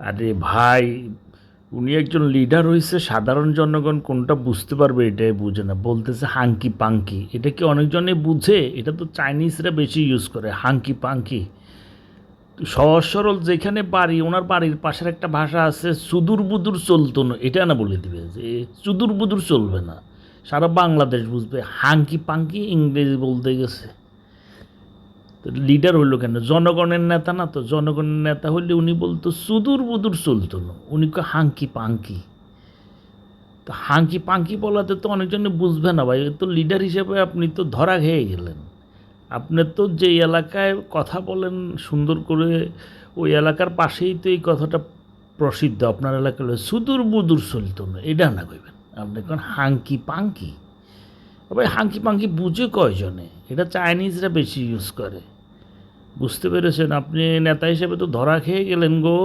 আরে ভাই, উনি একজন লিডার হয়েছে, সাধারণ জনগণ কোনটা বুঝতে পারবে এটাই বুঝে না, বলতেছে হাঙ্কি পাঙ্কি। এটা কি অনেকজনে বুঝে? এটা তো চাইনিজরা বেশি ইউজ করে, হাঙ্কি পাঙ্কি। সহজ সরল যেখানে বাড়ি, ওনার বাড়ির পাশের একটা ভাষা আছে, সুদূর বুদূর চলতো না, এটা না বলে দিবে যে সুদূর বুদূর চলবে না, সারা বাংলাদেশ বুঝবে। হাঙ্কি পাঙ্কি ইংরেজি বলতে গেছে। লিডার হইলো কেন? জনগণের নেতা না তো? জনগণের নেতা হইলে উনি বলতো সুদূর বুদূর চলতো না, উনি কো হাঙ্কি পাঙ্কি। তো হাঙ্কি পাঙ্কি বলাতে তো অনেকজনে বুঝবে না ভাই। তো লিডার হিসেবে আপনি তো ধরা খেয়ে গেলেন। আপনি তো যে এলাকায় কথা বলেন সুন্দর করে, ওই এলাকার পাশেই তো এই কথাটা প্রসিদ্ধ। আপনার এলাকায় সুদূর বুদূর চলতো না, এটা না কইবেন। আপনি কোন হাঙ্কি পাঙ্কি? ভাই হাঙ্কি পাঙ্কি বুঝে কয়জনে? এটা চাইনিজরা বেশি ইউজ করে। বুঝতে পেরেছেন? আপনি নেতা হিসেবে তো ধরা খেয়ে গেলেন গো।